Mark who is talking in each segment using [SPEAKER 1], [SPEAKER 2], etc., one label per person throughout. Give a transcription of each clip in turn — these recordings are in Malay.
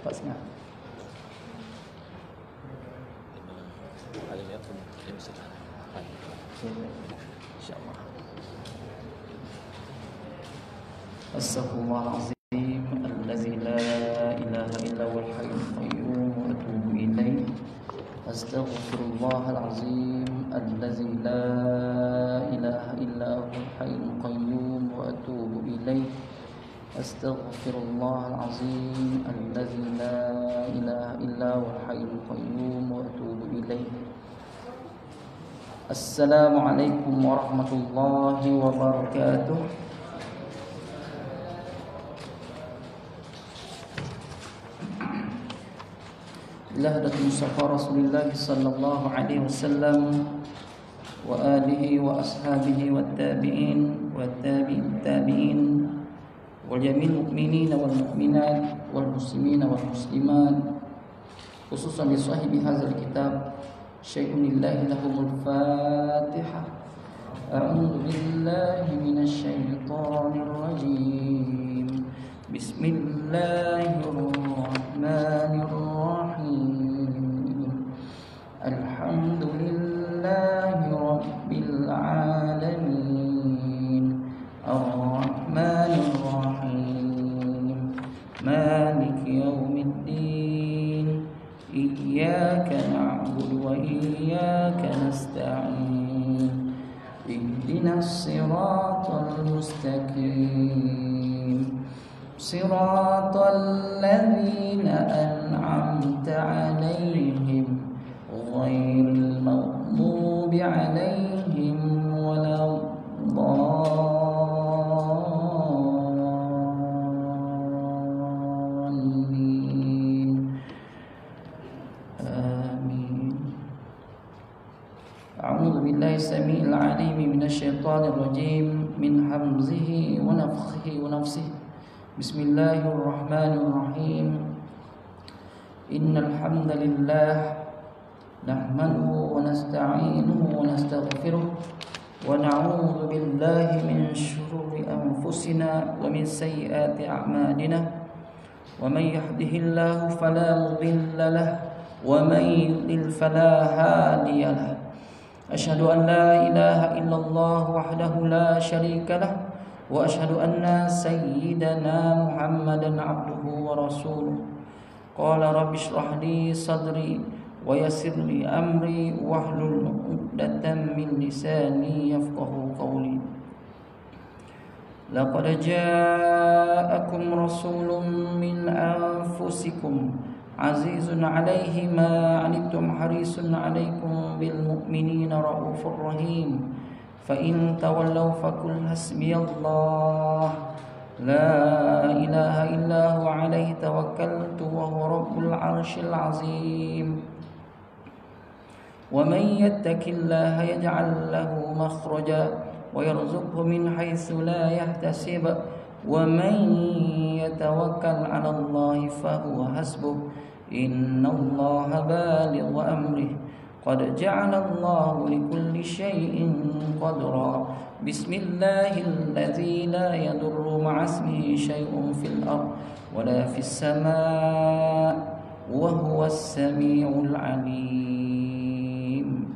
[SPEAKER 1] Pasnya. Insyaallah. Astaghfirullahalazim allazi la ilaha illa huwal hayyul qayyum wa atubu ilaih. Astaghfirullahalazim allazi la ilaha illa huwal hayyul qayyum wa atubu ilaih. Astaghfirullahalazim allazi la ilaha illa huwal hayyul qayyum wa atubu ilaih. Assalamualaikum warahmatullahi wabarakatuh. Lahdat Mustafa Rasulullah sallallahu alaihi wasallam wa alihi wa ashabihi wa tabi'in wa tabi'in wal jami'il mu'minina wal mu'minat wal muslimina wal muslimat, khususan li sahibi hadzal kitab syai'un lillahi lahumul fatihah. A'udzu billahi minasy syaithanir rajim. Bismillahirrahmanirrahim. Alhamdulillahi rabbil alamin. Arrahmanir rahim. Maliki yaumiddin. Iyyaka na'budu wa iyyaka nasta'in. Ihdinas siratal mustaqim. Siratal ladzina an'amta 'alaihim ghairil maghdubi 'alaihim waladdallin. Amin. A'udzu billahi samii'il 'aliim minasy syaithaanir rajiim min hamzihi wa nafthihi wa nafsihi. Bismillahirrahmanirrahim. Innal hamdalillah nahmaduhu wa nasta'inuhu wa nastaghfiruh wa na'udzu billahi min shururi anfusina wa min sayyiati a'malina. Wa may yahdihillahu fala mudilla lahu wa may yudlil fala hadiya lahu. Asyhadu an la ilaha illallah wahdahu la syarika lahu wa asyhadu anna sayyidana Muhammadan abduhu wa rasuluh. Qala rabbi shrah li sadri wa yassir li amri wahlul 'uqdatam min lisani yafqahu qawli. Laqad ja'akum rasulun min anfusikum azizun 'alaihi ma 'anittum harisun 'alaikum bil mu'minina raufur rahim. Fa in tawallaw faqul hasbiyallah la ilaha illa huwa 'alaihi tawakkaltu wa huwa rabbul 'arsyil 'azim. Wa man yattaqillaha yaj'al lahu makhraja wa yarzuqhu min haitsu la yahtasib. Wa man yatawakkal 'ala Allahi fa huwa hasbuh. Innallaha balighu amrihi. Qad ja'alallahu likulli syai'in qadra. Bismillahilladzi la yadurru ma'asmihi syai'un fil ardh wa la fis samaa' wa huwas samii'ul 'aliim.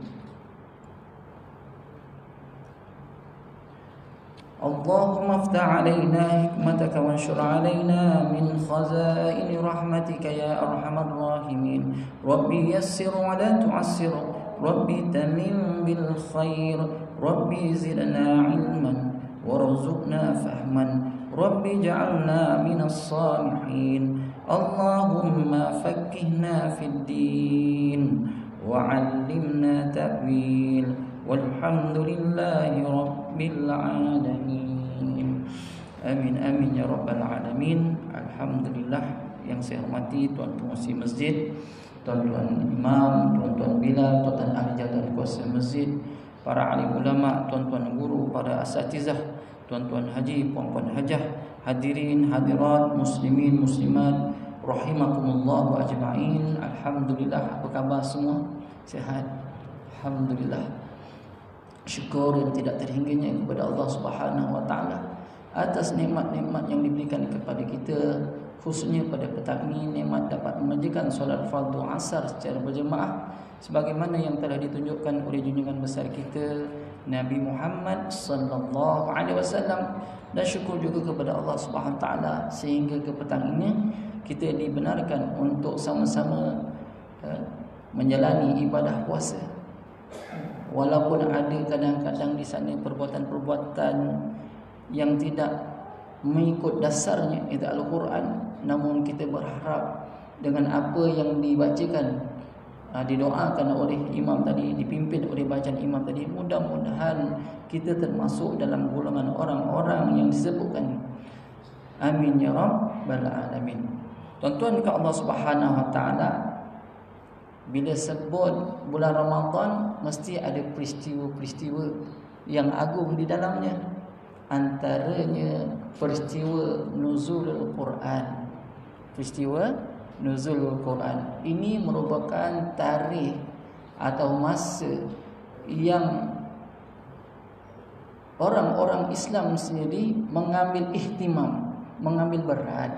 [SPEAKER 1] Allahumma aftah 'alaina hikmataka wanshur 'alaina min khazaini rahmatika ya arhamar rahimin. Rabbi yassir wa la tu'assir, Rabbi tamim bil khair, Rabbi zidna 'ilman warzuqna fahman, Rabbi ja'alna minas salihin. Allahumma faqqihna fid din wa 'allimna ta'wil. Walhamdulillahi rabbil alamin. Amin amin ya rabbal alamin. Alhamdulillah. Yang saya hormati tuan pengurusi masjid, tuan-tuan imam, tuan-tuan bilal, tuan-tuan ahli jaga dan kuasa masjid, para alim ulama, tuan-tuan guru, para asatizah, tuan-tuan haji, puan-puan hajah, hadirin hadirat, muslimin muslimat rahimakumullah wa ajma'in. Alhamdulillah. Apa khabar semua? Sihat? Alhamdulillah. Syukur yang tidak terhingginya kepada Allah Subhanahu wa taala atas nikmat-nikmat yang diberikan kepada kita khususnya pada petang ini nikmat dapat mengerjakan solat fardu asar secara berjemaah sebagaimana yang telah ditunjukkan oleh junjungan besar kita Nabi Muhammad sallallahu alaihi wasallam, dan syukur juga kepada Allah Subhanahu wa taala sehingga ke petang ini kita dibenarkan untuk sama-sama menjalani ibadah puasa. Walaupun ada kadang-kadang di sana perbuatan-perbuatan yang tidak mengikut dasarnya itu Al-Quran, namun kita berharap dengan apa yang dibacakan, didoakan oleh imam tadi, dipimpin oleh bacaan imam tadi, mudah-mudahan kita termasuk dalam golongan orang-orang yang disebutkan. Amin ya rabbal alamin. Tuan-tuan ke Allah Subhanahu wa taala, bila sebut bulan Ramadan mesti ada peristiwa-peristiwa yang agung di dalamnya. Antaranya peristiwa nuzulul Quran. Peristiwa nuzulul Quran ini merupakan tarikh atau masa yang orang-orang Islam sendiri mengambil ihtimam, mengambil berat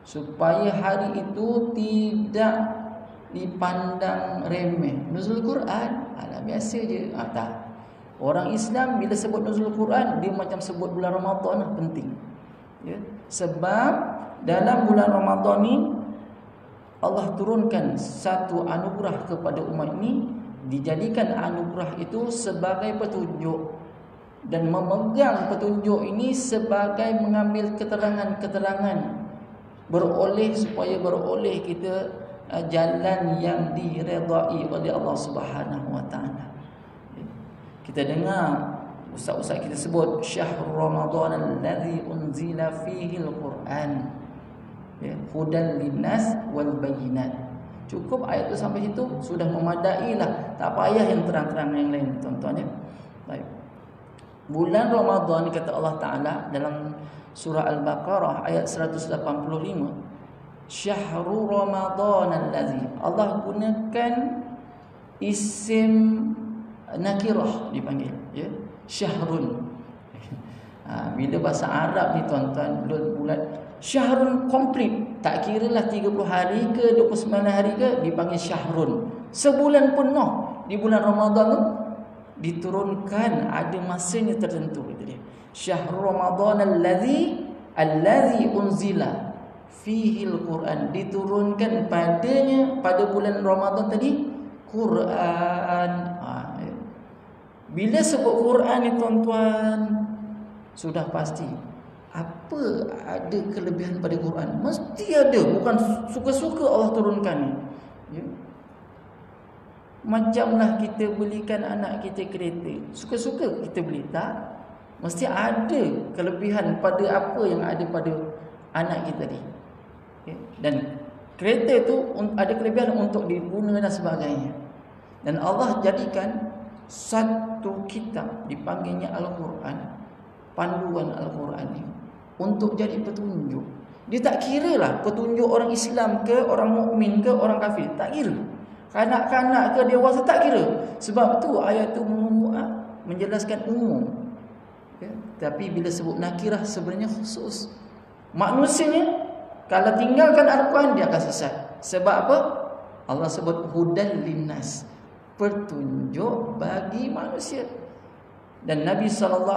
[SPEAKER 1] supaya hari itu tidak dipandang remeh. Nuzul Quran, biasa je. Tak. Orang Islam bila sebut nuzul Quran, dia macam sebut bulan Ramadan lah, penting. Ya. Sebab dalam bulan Ramadan ni Allah turunkan satu anugerah kepada umat ini, dijadikan anugerah itu sebagai petunjuk, dan memegang petunjuk ini sebagai mengambil keterangan-keterangan supaya beroleh kita jalan yang diredai oleh Allah Subhanahu wa taala. Kita dengar ustaz-ustaz kita sebut syahrul ramadan allazi unzila fihi al-Quran, hudan linnas wal bayyinat. Cukup ayat itu sampai situ sudah memadailah, tak payah yang terang-terang yang lain, tuan-tuan ya. Baik. Bulan Ramadan kata Allah Taala dalam surah Al-Baqarah ayat 185, Syahrul Ramadan allazi, Allah gunakan isim nakirah dipanggil, ya, syahrun. Bila bahasa Arab ni tuan-tuan, bulan syahrun komplit, tak kiralah 30 hari ke 29 hari ke, dipanggil syahrun. Sebulan penuh di bulan Ramadan tu diturunkan, ada masanya tertentu, gitu dia. Syahrul Ramadan allazi unzila fihi al-Quran, diturunkan padanya, pada bulan Ramadan tadi, Quran. Bila sebut Quran ni tuan-tuan, sudah pasti apa ada kelebihan pada Quran, mesti ada, bukan suka-suka Allah turunkan ni, ya. Macamlah kita belikan anak kita kereta, suka-suka kita beli, tak, mesti ada kelebihan pada apa yang ada pada anak kita ni, ya. Dan kereta itu ada kelebihan untuk diguna dan sebagainya. Dan Allah jadikan satu kitab dipanggilnya Al-Quran, panduan Al-Quran ni untuk jadi petunjuk. Dia tak kira lah petunjuk orang Islam ke, orang mukmin ke, orang kafir, tak kira. Kanak-kanak ke dewasa, tak kira. Sebab tu ayat tu menjelaskan umum, ya. Tapi bila sebut nakirah sebenarnya khusus. Manusianya kalau tinggalkan Al-Quran dia akan sesat. Sebab apa? Allah sebut hudan linnas, petunjuk bagi manusia. Dan Nabi SAW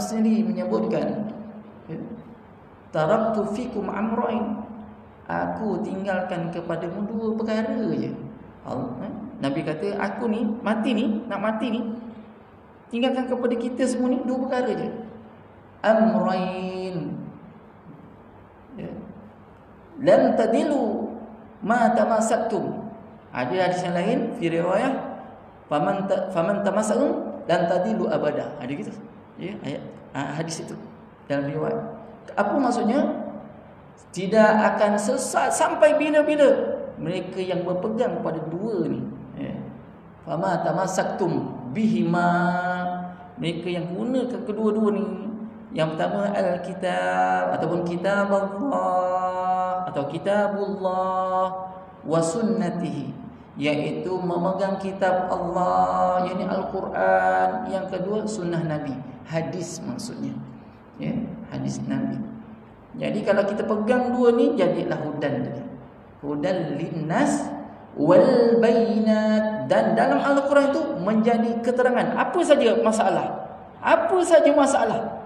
[SPEAKER 1] sendiri menyebutkan, taraktu fikum amrain, aku tinggalkan kepadamu dua perkara je. Nabi kata, aku ni mati ni, nak mati ni, tinggalkan kepada kita semua ni dua perkara je. Amrain, ya, lam tadilu ma tamasaktum. Ada hadis yang lain fi riwayah faman tamassakum dan tadilu abada. Ada gitu, ya, ayat hadis itu dalam riwayat. Apa maksudnya? Tidak akan sesat sampai bila-bila mereka yang berpegang pada dua ni, ya. Fama tamassaktum bihima, mereka yang gunakan kedua-dua ni. Yang pertama Al-Kitab ataupun Kitab Allah atau Kitabullah wa sunnatihi, iaitu memegang kitab Allah, yakni Al-Quran. Yang kedua sunnah Nabi, hadis maksudnya, ya, hadis Nabi. Jadi kalau kita pegang dua ni, jadilah hudan tadi. Hudan linnas wal bayinat. Dan dalam Al-Quran itu menjadi keterangan. Apa saja masalah? Apa saja masalah?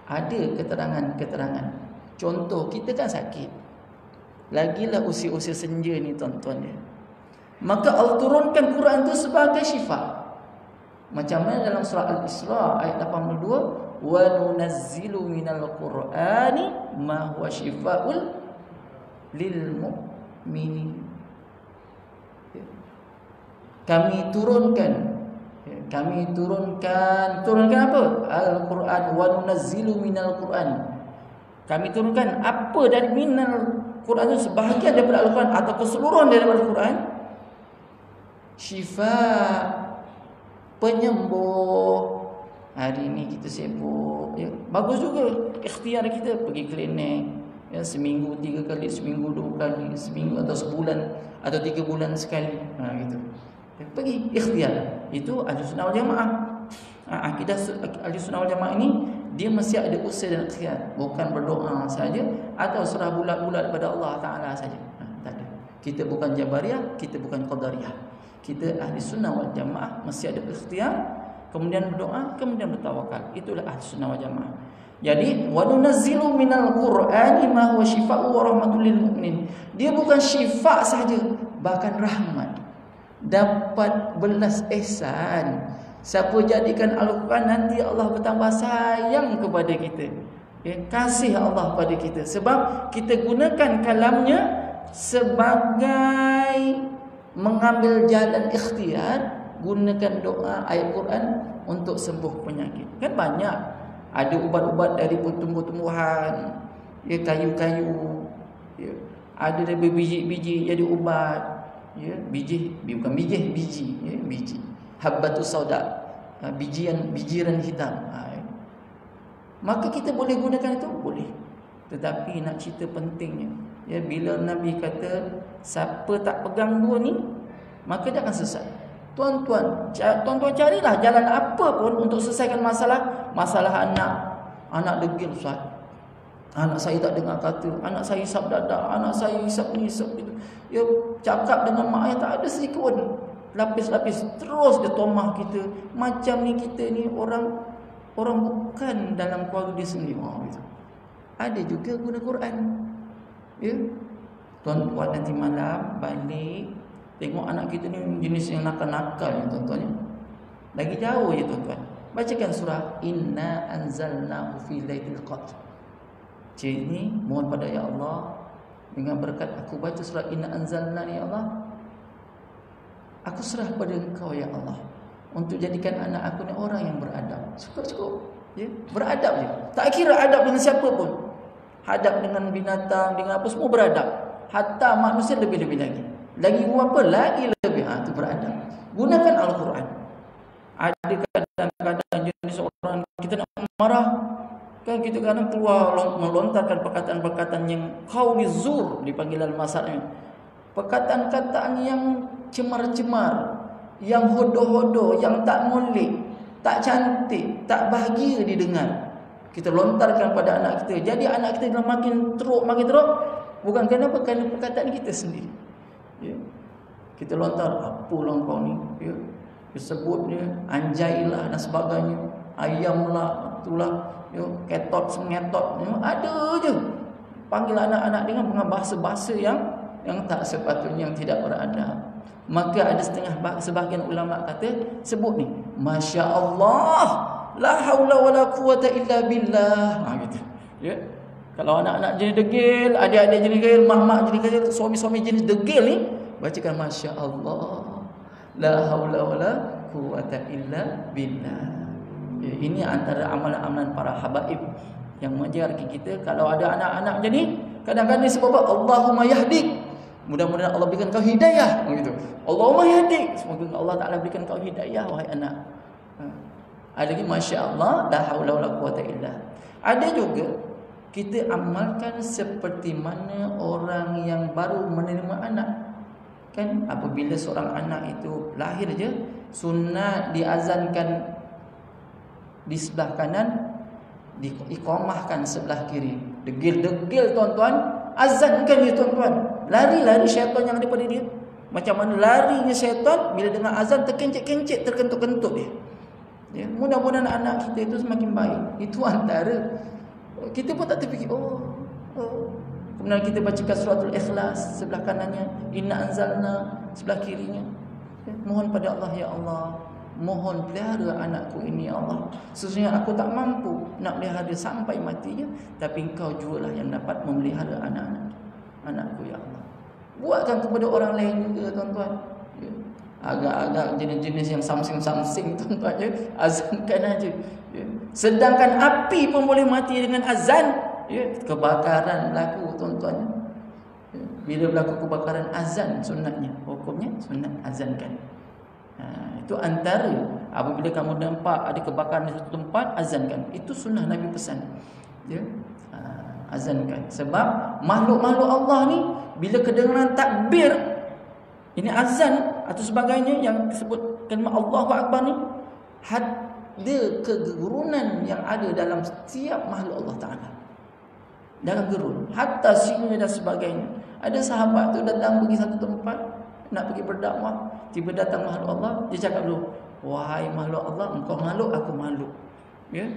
[SPEAKER 1] Ada keterangan-keterangan. Contoh, kita kan sakit. Lagilah usia-usia senja ni tuan-tuan dia. Maka Allah turunkan Quran itu sebagai syifa. Macam mana dalam surah Al-Isra ayat 82, wa nunazzilu minal Qur'ani ma huwa syifaa'ul lil mu'minin. Kami turunkan apa? Al-Quran. Wa nunazzilu minal Quran. Kami turunkan apa dari minal Quran itu, sebahagian daripada Al-Quran atau keseluruhan daripada Al-Quran, syifa, penyembuh. Hari ini kita sibuk, ya. Bagus juga ikhtiar kita pergi klinik, ya, seminggu 3 kali, seminggu 2 kali, seminggu atau sebulan atau 3 bulan sekali, gitu. Ya, pergi ikhtiar. Itu Ahlussunnah wal Jamaah. Akidah Ahlussunnah wal Jamaah ini, dia mesti ada usaha dan ikhtiar, bukan berdoa saja atau serah bulat-bulat kepada Allah Taala saja. Tak ada. Kita bukan Jabariyah, kita bukan Qadariyah. Kita Ahlussunnah wal Jamaah mesti ada ikhtiar, kemudian berdoa, kemudian bertawakal. Itulah Ahlussunnah wal Jamaah. Jadi wa nunazzilu minal Qur'ani ma huwa syifaa'u wa rahmatul lil mu'minin. Dia bukan syifa saja, bahkan rahmat. Dapat belas ihsan. Siapa jadikan Al-Quran, nanti Allah bertambah sayang kepada kita. Ya, kasih Allah pada kita. Sebab kita gunakan kalamnya sebagai mengambil jalan ikhtiar. Gunakan doa, ayat Quran untuk sembuh penyakit. Kan banyak. Ada ubat-ubat dari tumbuh-tumbuhan, ya, kayu-kayu, ya. Ada dari biji-biji jadi ubat, ya, biji, bukan biji, ya, biji. Habbatus sauda, bijiran hitam. Maka kita boleh gunakan itu, boleh. Tetapi nak cerita pentingnya, ya, bila Nabi kata siapa tak pegang dua ni, maka dia akan sesat. Tuan-tuan carilah jalan apa pun untuk selesaikan masalah anak degil, Ustaz. Anak saya tak dengar kata, anak saya hisap dada, anak saya hisap ni, hisap itu. Ya, cakap dengan mak ayah tak ada sedikit pun. Lapis-lapis terus dia tomah kita. Macam ni kita ni orang bukan dalam keluarga dia sendiri. Gitu. Ada juga guna Quran. Ya. Tuan-tuan nanti malam balik, tengok anak kita ni jenis yang nakal-nakal ni tuan-tuan. Lagi jauh je tuan-tuan. Bacakan surah Inna anzalnahu fi lailatul qadr. Cik ni mohon pada ya Allah, dengan berkat aku baca surah Inna anzalna ni ya Allah, aku serah pada Engkau ya Allah, untuk jadikan anak aku ni orang yang beradab. Cukup, ya, beradab je. Tak kira adab dengan siapa pun. Hadap dengan binatang, dengan apa, semua beradab. Hatta manusia lebih-lebih lagi. Lagi apa? Lagi lebih. Itu beradab. Gunakan Al-Quran. Ada kadang-kadang jenis orang kita nak marah, kan kita kadang keluar melontarkan perkataan-perkataan yang qauli zur dipanggil dalam masyarakat. Perkataan-perkataan yang cemar-cemar, yang hodoh-hodoh, yang tak molek, tak cantik, tak bahagia didengar. Kita lontarkan pada anak kita. Jadi anak kita makin teruk. Bukan kenapa? Kerana perkataan kita sendiri. Ya. Kita lontar, apalah kau ni, ya. Disebutnya anjailah dan sebagainya, ayamlah, itulah, ya, ketot, sengetot, ya. Ada je. Panggil anak-anak dengan bahasa-bahasa yang tak sepatutnya, yang tidak beradab. Maka ada sebahagian ulama kata, sebut ni, Masya Allah, la haula wala quwata illa billah. Gitu. Ya. Kalau anak-anak jenis degil, adik-adik jenis degil, mak-mak jenis degil, suami-suami jenis degil ni, bacakan Masya Allah, la haula wala quwata illa billah. Ya, ini antara amalan-amalan para habaib yang mengajarkan kita. Kalau ada anak-anak macam ni, kadang-kadang dia sebab Allahumma yahdik, mudah-mudahan Allah berikan kau hidayah, begitu. Allahumma yahdik, semoga Allah Taala berikan kau hidayah wahai anak. Ada lagi masya-Allah, la haula wala quwata illa. Ada juga kita amalkan seperti mana orang yang baru menerima anak. Kan apabila seorang anak itu lahir je, sunat diazankan di sebelah kanan, diiqamahkan sebelah kiri. Degil-degil tuan-tuan, azankan dia tuan-tuan. Lari-lari syaitan yang ada pada dia. Macam mana larinya syaitan bila dengar azan, terkencit-kencit, terkentut-kentut dia. Ya, mudah-mudahan anak kita itu semakin baik. Itu antara. Kita pun tak terfikir, kemudian kita bacakan suratul Ikhlas sebelah kanannya, inna anzalna sebelah kirinya. Ya, mohon pada Allah, ya Allah, mohon pelihara anakku ini, ya Allah. Sesungguhnya aku tak mampu nak pelihara sampai matinya, tapi Engkau jualah yang dapat memelihara anakku, ya Allah. Buatkan kepada orang lain juga tuan-tuan. Ya. Agak-agak jenis-jenis yang samsing-samsing tuan-tuan, ya. Azankan aja. Ya. Sedangkan api pun boleh mati dengan azan. Ya. Kebakaran berlaku tuan-tuan. Ya. Bila berlaku kebakaran, azan sunatnya. Hukumnya sunat azankan. Itu antara apabila kamu nampak ada kebakaran di satu tempat, azankan. Itu sunnah Nabi pesan. Ya. Azankan. Sebab makhluk-makhluk Allah ni bila kedengaran takbir, ini azan atau sebagainya yang disebut kalimat Allahu Akbar ni, ada kegerunan yang ada dalam setiap makhluk Allah Ta'ala. Dalam gerun, hatta singa dan sebagainya. Ada sahabat tu datang pergi satu tempat nak pergi berdakwah, tiba datang makhluk Allah, dia cakap dulu, wahai makhluk Allah, engkau makhluk, aku makhluk. Ya.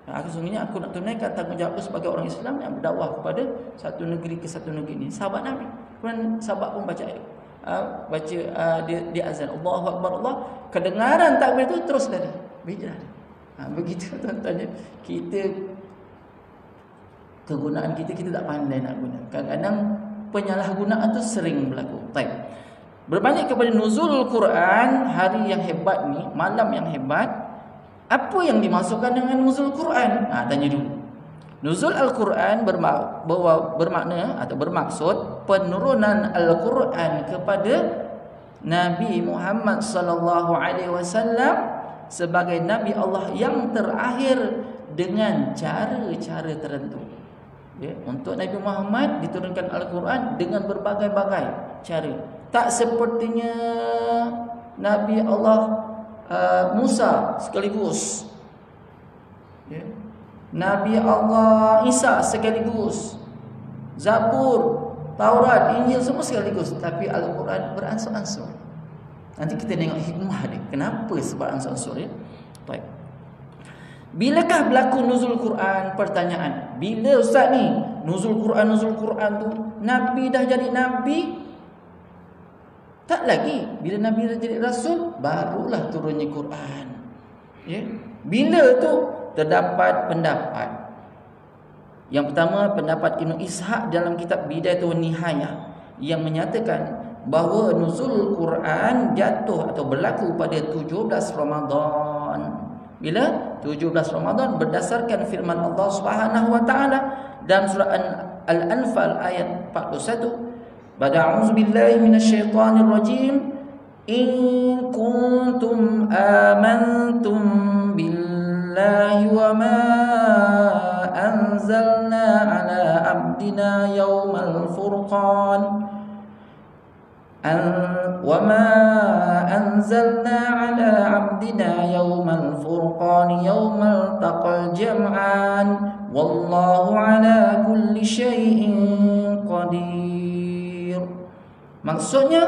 [SPEAKER 1] Sesungguhnya aku nak tunaikan tanggungjawab sebagai orang Islam yang berdakwah kepada satu negeri ke satu negeri ini. Sahabat Nabi. Kemudian sahabat pun dia azan Allahu Akbar, Allah. Kedengaran takbir itu terus lari. Berhijrah. Begitu tuan-tuan. Kita kegunaan kita tak pandai nak guna. Kadang-kadang penyalahgunaan itu sering berlaku. Baik. Berbalik kepada nuzul Quran, hari yang hebat ni, malam yang hebat. Apa yang dimasukkan dengan nuzul Quran? Tanya dulu. Nuzul Al-Quran bermakna atau bermaksud penurunan Al-Quran kepada Nabi Muhammad sallallahu alaihi wasallam sebagai nabi Allah yang terakhir dengan cara-cara tertentu. Ya, untuk Nabi Muhammad diturunkan Al-Quran dengan berbagai-bagai cara. Tak sepertinya Nabi Allah Musa sekaligus, ya. Nabi Allah Isa sekaligus, Zabur, Taurat, Injil semua sekaligus. Tapi Al-Quran beransur-ansur. Nanti kita tengok hikmah dia. Kenapa sebab ansur-ansur, ya? Baik. Bilakah berlaku nuzul Quran? Pertanyaan. Bila ustaz ni nuzul Quran tu Nabi dah jadi Nabi? Tak lagi. Bila Nabi dah jadi Rasul, barulah turunnya Quran. Ya. Bila tu terdapat pendapat. Yang pertama, pendapat Ibn Ishaq dalam kitab Bidayatun Nihayah yang menyatakan bahawa nuzul Quran jatuh atau berlaku pada 17 Ramadan. Bila? 17 Ramadan berdasarkan firman Allah Subhanahu wa taala dalam surah Al-Anfal ayat 41. A'udzu billahi minasyaitonir rajim. In kuntum amantum billahi wa ma anzalna ala abdina yawmal furqan وَمَا أَنزَلْنَا عَلَى عَبْدِنَا يَوْمَ الْفُرْقَانِ يَوْمَ الْتَقَى الْجَمْعَانِ وَاللَّهُ عَلَى كُلِّ شَيْءٍ قَدِيرٌ. Maksudnya,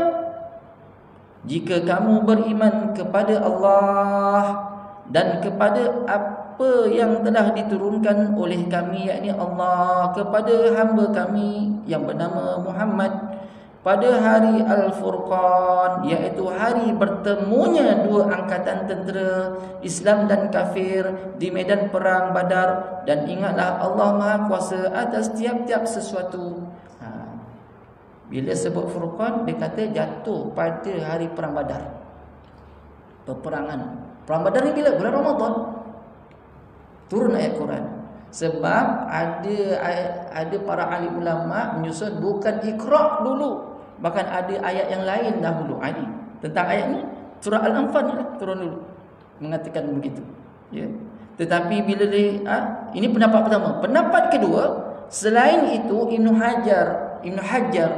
[SPEAKER 1] jika kamu beriman kepada Allah dan kepada apa yang telah diturunkan oleh kami, yakni Allah, kepada hamba kami yang bernama Muhammad pada hari Al-Furqan, iaitu hari bertemunya dua angkatan tentera Islam dan kafir di medan perang Badar, dan ingatlah Allah Maha Kuasa atas tiap-tiap sesuatu. Bila sebut Furqan, dia kata jatuh pada hari perang Badar. Peperangan perang Badar ni bila? Bulan Ramadan turun ayat Quran. Sebab ada para ahli ulama menyusun bukan Iqra dulu, bahkan ada ayat yang lain dahulu. Ini tentang ayat ni surah Al-Anfal ni lah, turun dulu mengatakan begitu, ya. Tetapi bila ini pendapat pertama. Pendapat kedua, selain itu Ibn Hajar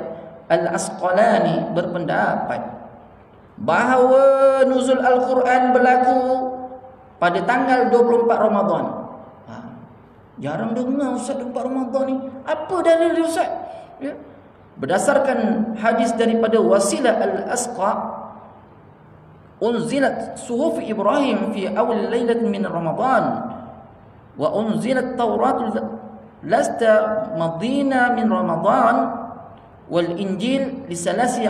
[SPEAKER 1] Al-Asqalani berpendapat bahawa nuzul Al-Quran berlaku pada tanggal 24 Ramadan. Jarang dengar Ustaz 4 Ramadan ni. Apa dalil dia Ustaz? Ya. Berdasarkan hadis daripada Wasilah Al-Asqa, unzilat suhuf Ibrahim fi awal lailat min Ramadan wa unzilat Taurat lasta madina min Ramadan wal Injil li 13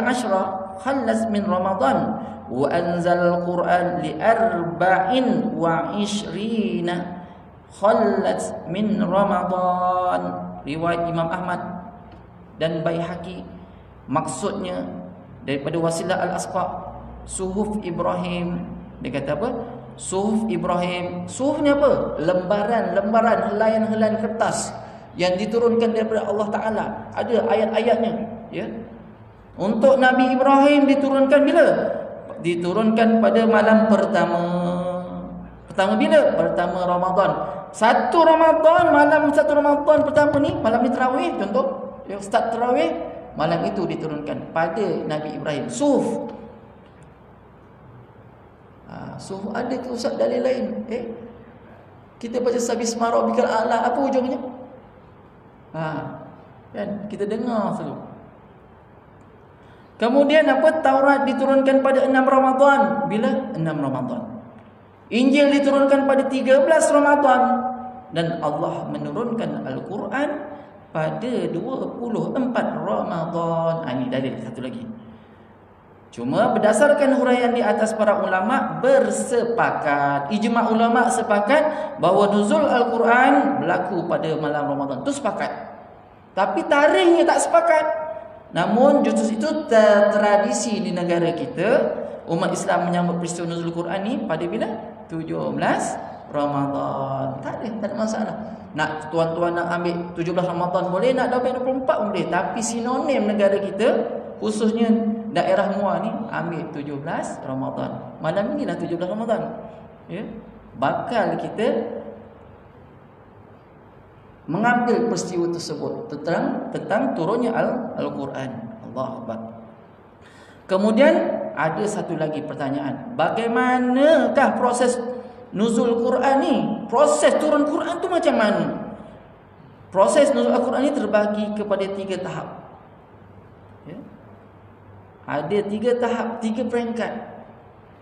[SPEAKER 1] khalas min Ramadan wa anzal Al-Quran li 24 khalas min Ramadan. Riwayat Imam Ahmad dan Baihaqi. Maksudnya daripada Wasilah Al-Asqa, suhuf Ibrahim. Dia kata apa? Suhuf Ibrahim. Suhuf ni apa? Lembaran, helaian kertas yang diturunkan daripada Allah Ta'ala. Ada ayat-ayatnya, ya. Untuk Nabi Ibrahim diturunkan bila? Diturunkan pada malam pertama. Pertama bila? Pertama Ramadan. Malam 1 Ramadan pertama ni, malam ni tarawih contoh. Ya, start tarawih, malam itu diturunkan pada Nabi Ibrahim. Suhuf. Suhuf ada ke Ustaz dalil lain? Kita baca sabisma rabbikal a'la, apa hujungnya? Kan kita dengar selalu. Kemudian apa? Taurat diturunkan pada 6 Ramadan. Bila? 6 Ramadan. Injil diturunkan pada 13 Ramadan. Dan Allah menurunkan Al-Quran pada 24 Ramadan. Ini dalil satu lagi. Cuma berdasarkan huraian di atas, para ulama bersepakat, ijma' ulama sepakat bahawa nuzul Al-Quran berlaku pada malam Ramadan. Itu sepakat. Tapi tarikhnya tak sepakat. Namun justru itu tradisi di negara kita, umat Islam menyambut peristiwa nuzul Al-Quran ni pada bila? 17 Ramadan. Tak ada masalah. Nak tuan-tuan nak ambil 17 Ramadan boleh, nak 24 boleh. Tapi sinonim negara kita, khususnya daerah Muar ni, ambil 17 Ramadan. Malam ni dah 17 Ramadan. Ya. Bakal kita mengambil peristiwa tersebut tentang turunnya Al-Quran. Allahu Akbar. Kemudian ada satu lagi pertanyaan. Bagaimanakah proses nuzul Quran ni? Proses turun Quran tu macam mana? Proses nuzul Al-Quran ni terbagi kepada 3 tahap. Ya? Ada 3 tahap, 3 peringkat.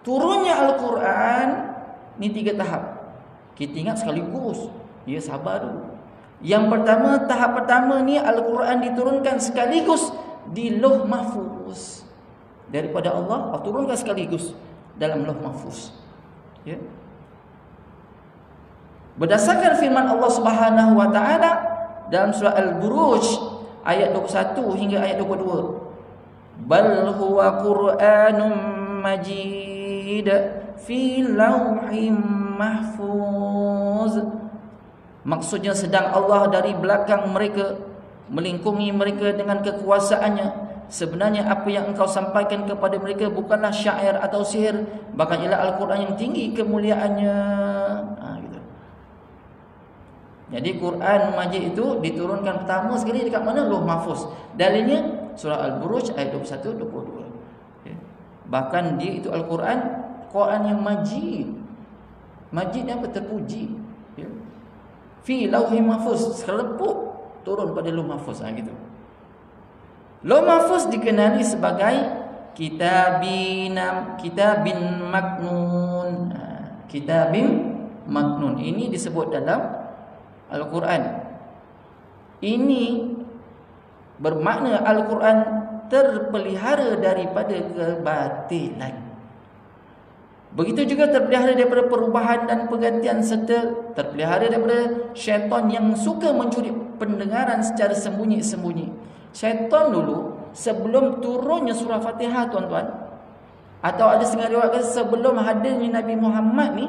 [SPEAKER 1] Turunnya Al-Quran ni 3 tahap. Kita ingat sekaligus. Ya, sabar dulu. Yang pertama, tahap pertama ni Al-Quran diturunkan sekaligus di Lauh Mahfuz. Daripada Allah turunkan sekaligus dalam Lauh Mahfuz. Ya. Berdasarkan firman Allah Subhanahu wa taala dalam surah Al-Buruj ayat 21 hingga ayat 22. Bal huwa Qur'anun Majid fi lauhin mahfuz. Maksudnya sedang Allah dari belakang mereka melingkungi mereka dengan kekuasaannya. Sebenarnya apa yang engkau sampaikan kepada mereka bukanlah syair atau sihir, bahkan ialah Al-Quran yang tinggi kemuliaannya. Gitu. Jadi Quran Majid itu diturunkan pertama sekali dekat mana? Lauh Mahfuz. Dalilnya surah Al-Buruj ayat 21-22. Ya. Bahkan dia itu Al-Quran, Quran yang Majid. Majid ni apa? Terpuji. Ya. Fi lauhi mahfuz, selepuk turun pada Lauh Mahfuz. Gitu. Lauh Mahfuz dikenali sebagai kitabin maknun. Kitabin maknun. Ini disebut dalam Al-Quran. Ini bermakna Al-Quran terpelihara daripada kebatilan. Begitu juga terpelihara daripada perubahan dan pergantian, serta terpelihara daripada syaitan yang suka mencuri pendengaran secara sembunyi-sembunyi. Syaitan dulu sebelum turunnya surah Fatihah, tuan-tuan, atau ada setengah riwayat kata sebelum hadirnya Nabi Muhammad ni,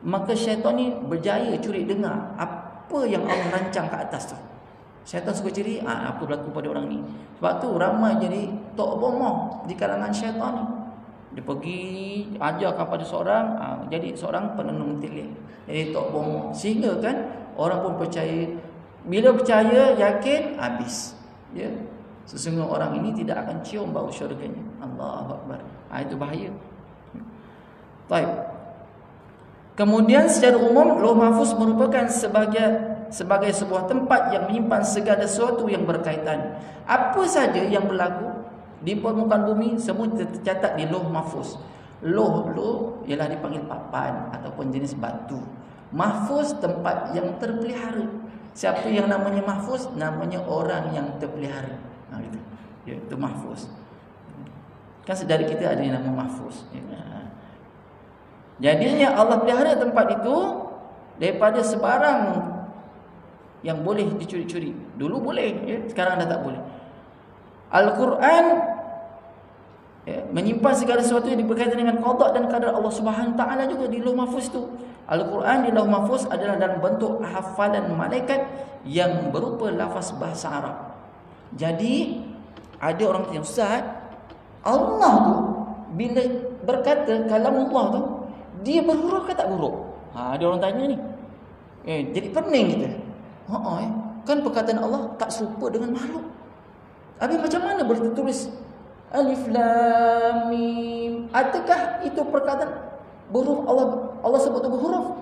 [SPEAKER 1] maka syaitan ni berjaya curi dengar apa yang Allah rancang ke atas tu. Syaitan suka curi apa berlaku pada orang ni. Sebab tu ramai jadi tok bomoh di kalangan syaitan ni. Dia pergi ajarkan pada seorang, jadi seorang penenung tilik, jadi tok bomoh, sehingga kan orang pun percaya. Bila percaya, yakin, habis. Ya, sesungguhnya orang ini tidak akan cium bau syurganya. Allahu Akbar. Itu bahaya. Baik. Kemudian secara umum Lauh Mahfuz merupakan sebagai sebuah tempat yang menyimpan segala sesuatu yang berkaitan. Apa saja yang berlaku di permukaan bumi semua tercatat di Lauh Mahfuz. Lauh ialah dipanggil papan ataupun jenis batu. Mahfuz tempat yang terpelihara. Siapa yang namanya mahfuz? Namanya orang yang terpelihara. Gitu. Ya, itu mahfuz. Kan saudara kita ada yang nama mahfuz. Ya. Jadinya Allah pelihara tempat itu daripada sebarang yang boleh dicuri-curi. Dulu boleh, ya, sekarang dah tak boleh. Al-Quran menyimpan segala sesuatu yang berkaitan dengan qada dan qadar Allah Subhanahu taala juga di Lauh Mahfuz tu. Al-Quran di Lauh Mahfuz adalah dalam bentuk hafalan malaikat yang berupa lafaz bahasa Arab. Jadi ada orang tanya, Ustaz, Allah tu bila berkata kalamullah tu, dia berhuruf ke tak berhuruf? Ada orang tanya ni. Jadi pening kita. Kan perkataan Allah tak serupa dengan makhluk. Habis macam mana boleh tertulis Alif Lam Mim? Adakah itu perkataan berhuruf Allah sebut tu berhuruf?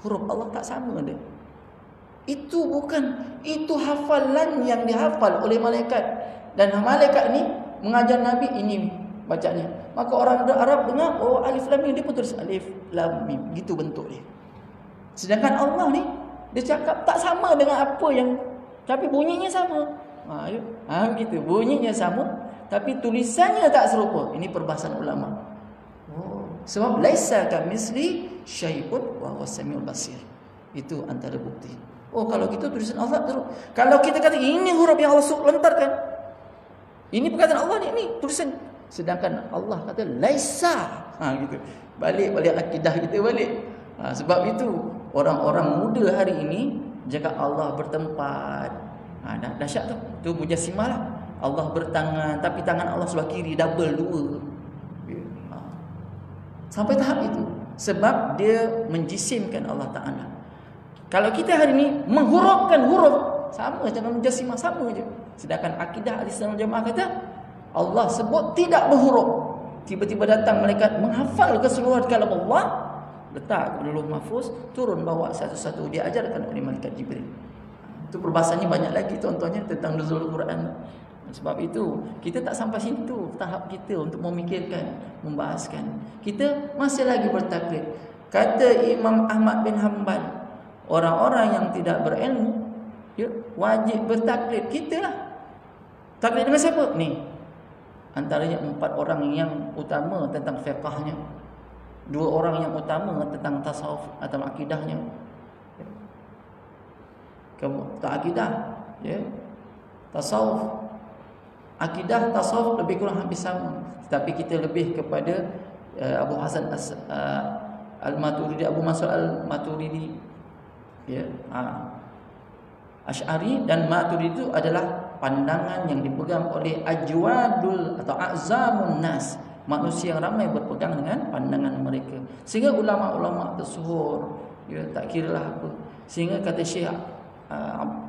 [SPEAKER 1] Huruf Allah tak sama dia. Itu hafalan yang dihafal oleh malaikat. Dan malaikat ni mengajar Nabi ini bacanya. Maka orang Arab dengar, oh Alif Lam Mim, dia pun tulis Alif Lam Mim. Gitu bentuk dia. Sedangkan Allah ni, dia cakap tak sama dengan apa yang, tapi bunyinya sama. Begitu, bunyinya sama, tapi tulisannya tak serupa. Ini perbahasan ulama. Sebab laisa kamitsli syai'un wa huwas samiul basir. Itu antara bukti. Kalau gitu tulisan Allah terus. Kalau kita kata ini huruf yang Allah lontarkan, ini perkataan Allah ni tulisan. Sedangkan Allah kata laisa. Gitu. Balik akidah kita balik. Sebab itu orang-orang muda hari ini jaga Allah bertempat. Dahsyat tu. Tu mujassimah lah. Allah bertangan, tapi tangan Allah sebelah kiri double 2. Sampai tahap itu. Sebab dia menjisimkan Allah Ta'ala. Kalau kita hari ini menghurufkan huruf, sama dengan mujassimah, sama je. Sedangkan akidah Ahlussunnah wal Jamaah kata Allah sebut tidak berhuruf. Tiba-tiba datang malaikat menghafal keseluruhan kalam Allah, letak ke Lauh Mahfuz, turun bawa satu-satu, diajarkan oleh malaikat Jibril. Itu perbahasannya banyak lagi tuan-tuannya tentang nuzul Quran. Sebab itu kita tak sampai situ tahap kita untuk memikirkan, membahaskan. Kita masih lagi bertaklid. Kata Imam Ahmad bin Hanbal, orang-orang yang tidak berilmu wajib bertaklid. Kita lah. Taklid dengan siapa? Ni. Antaranya 4 orang yang utama tentang fiqahnya, 2 orang yang utama tentang tasawuf atau akidahnya. Tak akidah, tasawuf, akidah tasawuf lebih kurang hampir sama, tapi kita lebih kepada Abu Hasan Al-Maturidi, Abu Mansur Al-Maturidi, Asy'ari dan Maturidi itu adalah pandangan yang dipegang oleh ajwadul atau azamun nas, manusia yang ramai berpegang dengan pandangan mereka. Sehingga ulama-ulama tersuhur, tak kiralah apa. Sehingga kata Syekh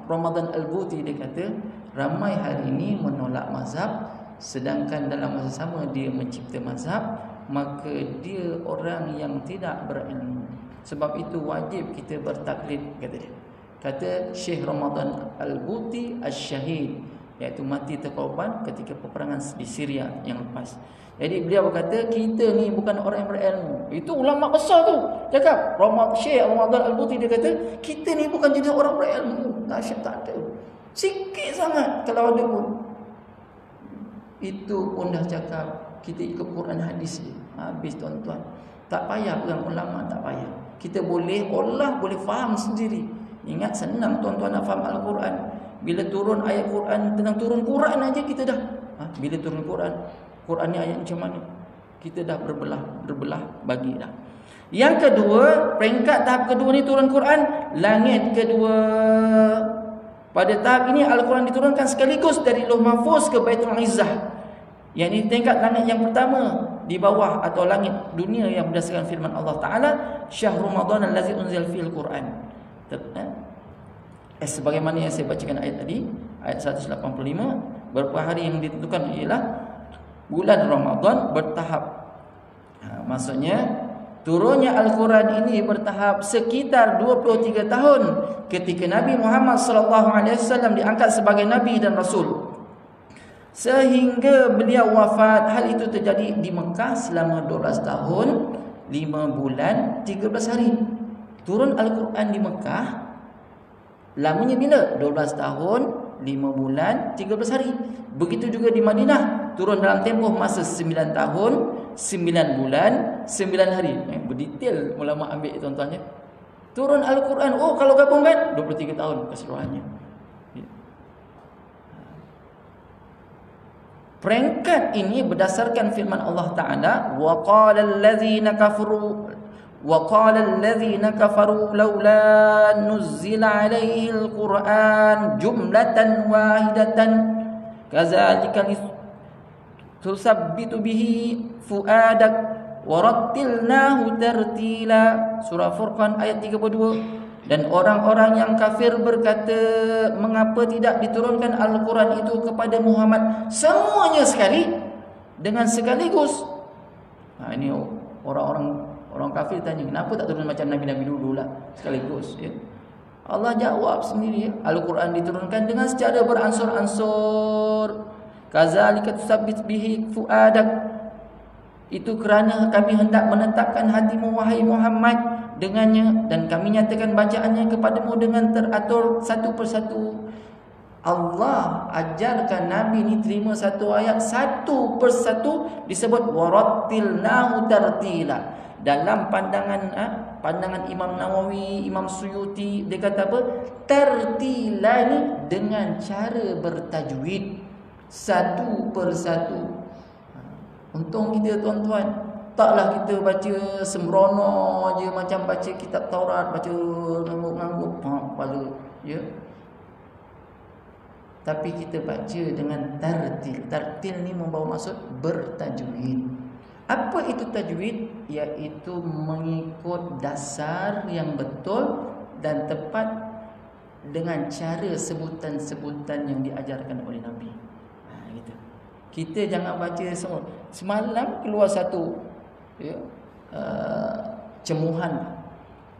[SPEAKER 1] Ramadan Al-Buti, dia kata ramai hari ini menolak mazhab, sedangkan dalam masa sama dia mencipta mazhab, maka dia orang yang tidak berilmu. Sebab itu wajib kita bertaklid, kata dia. Kata Syekh Ramadan Al-Buti Asy-Syahid, iaitu mati terkorban ketika peperangan di Syria yang lepas. Jadi beliau berkata kita ni bukan orang yang berilmu. Itu ulama besar tu cakap. Syekh Ramadan Al-Buti dia kata kita ni bukan jenis orang berilmu. Dahsyat, tak ada. Sikit sangat kalau ada pun. Itu pun dah cakap kita ikut Quran hadis je. Habis tuan-tuan. Tak payah pegang ulama, tak payah. Kita boleh olah, boleh faham sendiri. Ingat senang tuan-tuan nak faham Al-Quran. Bila turun ayat Quran, tentang turun Quran aja kita dah. Bila turun Quran ni ayat macam mana? Kita dah berbelah bagi dah. Yang kedua, peringkat tahap kedua ni turun Quran, langit kedua. Pada tahap ini Al-Quran diturunkan sekaligus dari Lauh Mahfuz ke Baitul Izzah. Yang ini tingkat langit yang pertama di bawah atau langit dunia yang berdasarkan firman Allah Ta'ala, Syahr Ramadan allazi unzil fil Quran. Sebagaimana yang saya bacakan ayat tadi, ayat 185, beberapa hari yang ditentukan ialah bulan Ramadan bertahap. Maksudnya turunnya Al-Quran ini bertahap sekitar 23 tahun ketika Nabi Muhammad SAW diangkat sebagai Nabi dan Rasul. Sehingga beliau wafat, hal itu terjadi di Mekah selama 12 tahun 5 bulan 13 hari. Turun Al-Quran di Mekah lamanya bila? 12 tahun 5 bulan 13 hari. Begitu juga di Madinah, turun dalam tempoh masa 9 tahun 9 bulan 9 hari. Berdetail ulama ambil tuan-tuan ya. Turun Al-Quran, oh kalau gabungkan 23 tahun keseluruhannya. Peringkat ini berdasarkan firman Allah Ta'ala, wa qala allazina kafaru laula nuzila alaihi al-Quran jumlatan wahidatan kadzalika tusabbitu bihi fuadak warattilnahu tartila. Surah Furqan ayat 32. Dan orang-orang yang kafir berkata, mengapa tidak diturunkan Al-Quran itu kepada Muhammad semuanya sekali dengan sekaligus? Ini orang kafir tanya, kenapa tak turun macam Nabi-Nabi dulu lah sekaligus ya? Allah jawab sendiri ya, Al-Quran diturunkan dengan secara beransur-ansur. Kazalika tusabbit bihi fuadak, itu kerana kami hendak menetapkan hatimu wahai Muhammad dengannya, dan kami nyatakan bacaannya kepadamu dengan teratur satu persatu. Allah ajarkan Nabi ni terima satu ayat satu persatu, disebut warattilnahu tartila. Dalam pandangan Imam Nawawi, Imam Suyuti, dia kata apa? Tartila ni dengan cara bertajwid satu persatu. Untung kita tuan-tuan, taklah kita baca sembrono je macam baca kitab Taurat, baca ngangguk-ngangguk kepala ya. Tapi kita baca dengan tartil. Tartil ni membawa maksud bertajwid. Apa itu tajwid? Iaitu mengikut dasar yang betul dan tepat dengan cara sebutan-sebutan yang diajarkan oleh Nabi. Gitu. Kita jangan baca semua. Semalam keluar satu ya, cemuhan.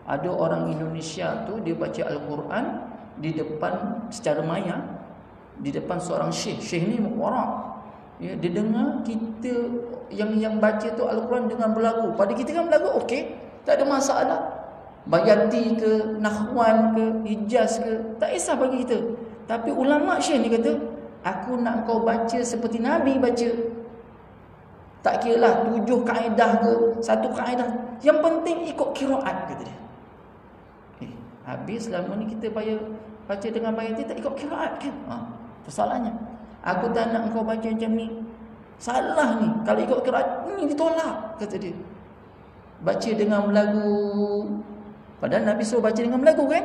[SPEAKER 1] Ada orang Indonesia tu dia baca Al-Quran di depan secara maya, di depan seorang syekh. Syekh ni orang. Ya, dia dengar kita yang baca tu Al-Quran dengan berlagu. Pada kita kan berlagu okey, tak ada masalah. Bayati ke, nahwan ke, hijaz ke, tak kisah bagi kita. Tapi ulama syekh ni kata, aku nak kau baca seperti Nabi baca. Tak kiralah 7 kaedah ke, 1 kaedah. Yang penting ikut qiraat, kata dia. Habis selama ni kita baca dengan bayati tak ikut qiraat kan? Persoalannya. Aku tak nak kau baca macam ni. Salah ni. Kalau ikut qiraat ni ditolak, kata dia. Baca dengan berlagu. Padahal Nabi suruh baca dengan berlagu kan?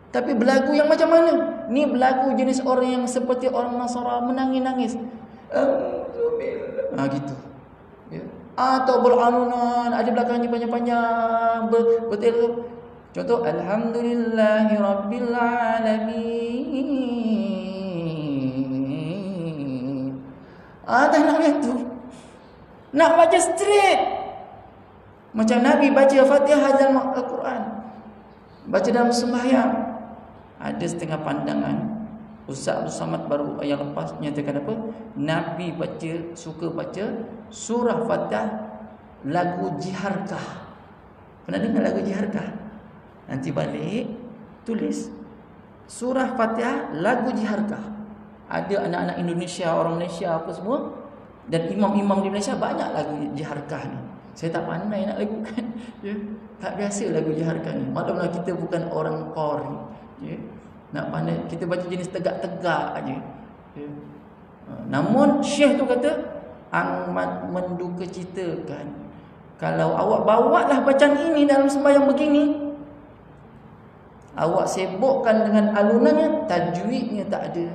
[SPEAKER 1] Tapi berlagu yang macam mana? Ni berlagu jenis orang yang seperti orang Nasara menangis-nangis. Gitu. Ya. Atau beralunan, ada belakangnya panjang-panjang, betul. Contoh alhamdulillahi rabbil alamin. Tak nak itu. Nak baca straight. Macam Nabi baca Fatihah dalam Al-Quran. Baca dalam sembahyang. Ada setengah pandangan. Ustaz Abdul Samad baru yang lepas nyatakan apa? Nabi suka baca surah Fatihah lagu jiharkah. Pernah dengar lagu jiharkah? Nanti balik tulis surah Fatihah lagu jiharkah. Ada anak-anak Indonesia, orang Malaysia apa semua, dan imam-imam di Malaysia banyak lagu jiharkah ni. Saya tak pandai nak lagukan ya. Tak biasa lagu jiharkah ni. Maklumlah kita bukan orang qari ya. Nak pandai kita baca jenis tegak-tegak aja. Ya. Namun syekh tu kata amat menduka citakan kalau awak bawalah bacaan ini dalam sembahyang begini, awak sibukkan dengan alunannya, tajwidnya tak ada.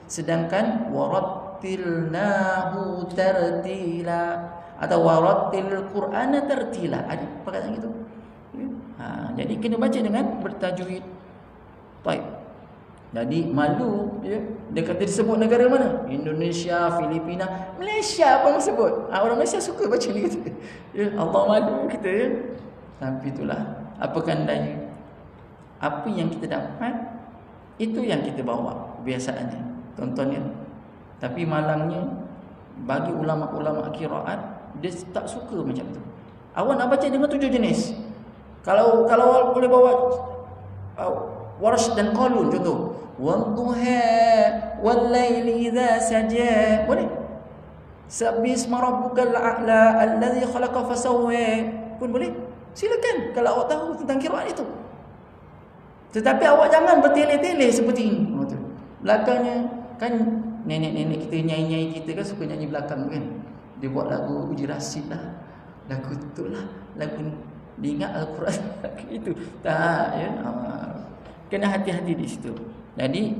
[SPEAKER 1] Sedangkan warattilnahu tartila atau warattil Qur'ana tartila, ada perkataan gitu. Ya. Jadi kena baca dengan bertajwid. Baik. Jadi malu ya. Dia kata disebut negara mana? Indonesia, Filipina, Malaysia pun sebut. Orang Malaysia suka baca ni kata. Ya, Allah malu kita ya. Tapi itulah apa kandanya. Apa yang kita dapat itu yang kita bawa biasaannya. Tontonnya. Tapi malangnya bagi ulama-ulama qiraat dia tak suka macam tu. Awak nak baca dengan 7 jenis. Kalau boleh bawa Warsh dan Qalun contoh. Wadduha wal-laili idza saja. Boleh? Sabbisma rabbukal a'la allazi khalaqa fasawwa. Pun boleh. Silakan kalau awak tahu tentang qiraat itu. Tetapi awak jangan bertele-tele seperti ini. Belakangnya kan nenek-nenek kita, nyai-nyai kita kan suka nyanyi belakang kan. Dia buat lagu Uji Rasid lah. Lagu tu lah. Lagu diingat Al-Quran. Itu. Tak ya. Kena hati-hati di situ. Jadi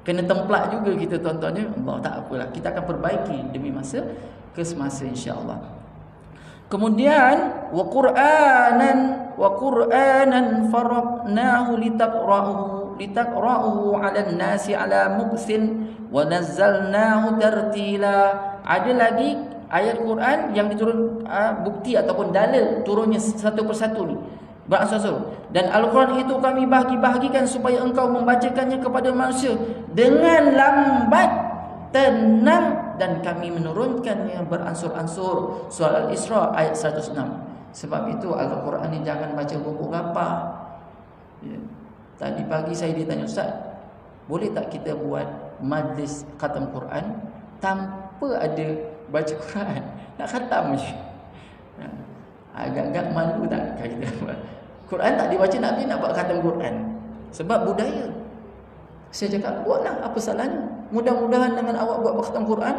[SPEAKER 1] kena templak juga kita tontonnya. Allah tak apalah. Kita akan perbaiki demi masa ke semasa insya-Allah. Kemudian wa Qur'anan faraqnahu litaqra'uhu 'alan nasi 'ala muksin wa nazzalnahu tartila. Ada lagi ayat Quran yang diturun bukti ataupun dalil turunnya satu persatu ni. Beransur-ansur. Dan Al-Quran itu kami bahagi-bahagikan supaya engkau membacakannya kepada manusia dengan lambat, tenang, dan kami menurunkannya beransur-ansur. Surah Al-Isra ayat 106. Sebab itu Al-Quran ni jangan baca gopok-gapah. Ya. Tadi pagi saya ditanya, Ustaz, boleh tak kita buat majlis khatam Quran tanpa ada baca Quran? Nak khatam je. Agak-agak malu tak kalau kita buat. Quran tak dibaca, Nabi nak buat khatam Quran. Sebab budaya. Saya cakap, buatlah, apa salahnya? Mudah-mudahan dengan awak buat khatam Quran,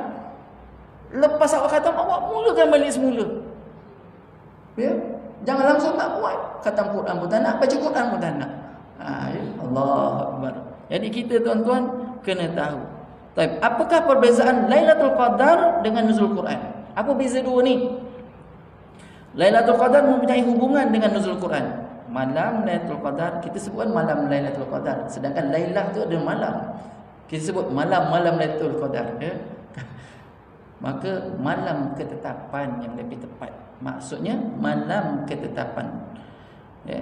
[SPEAKER 1] lepas awak khatam, awak mulakan balik semula. Ya? Jangan langsung tak buat. Khatam Quran pun tak nak, baca Quran pun tak nak. Ya? Allahu Akbar. Jadi kita tuan-tuan kena tahu. Apakah perbezaan Lailatul Qadar dengan nuzul Quran? Apa beza dua ni? Lailatul Qadar mempunyai hubungan dengan nuzul Quran. Malam Lailatul Qadar kita sebutkan malam Lailatul Qadar, sedangkan Lailah tu ada malam. Kita sebut malam-malam Lailatul Qadar ya. Maka malam ketetapan yang lebih tepat. Maksudnya malam ketetapan. Ya.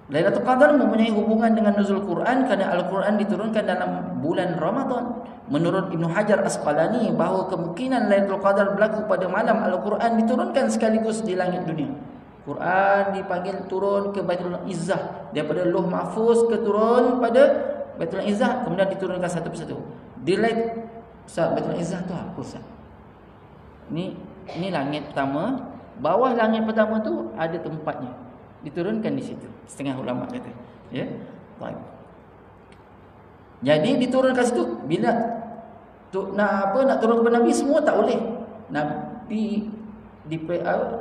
[SPEAKER 1] Lailatul Qadar mempunyai hubungan dengan nuzul Quran kerana Al-Quran diturunkan dalam bulan Ramadan. Menurut Ibn Hajar Asqalani bahawa kemungkinan Lailatul Qadar berlaku pada malam Al-Quran diturunkan sekaligus di langit dunia. Quran dipanggil turun ke Baitul Izzah, daripada Lauh Mahfuz ke turun pada Baitul Izzah, kemudian diturunkan satu persatu. Di Baitul Izzah tu apa Ustaz? Ini langit pertama, bawah langit pertama tu ada tempatnya. Diturunkan di situ. Setengah ulama kata, ya. Baik. Jadi diturunkan situ bila nak turun kepada Nabi semua tak boleh. Nabi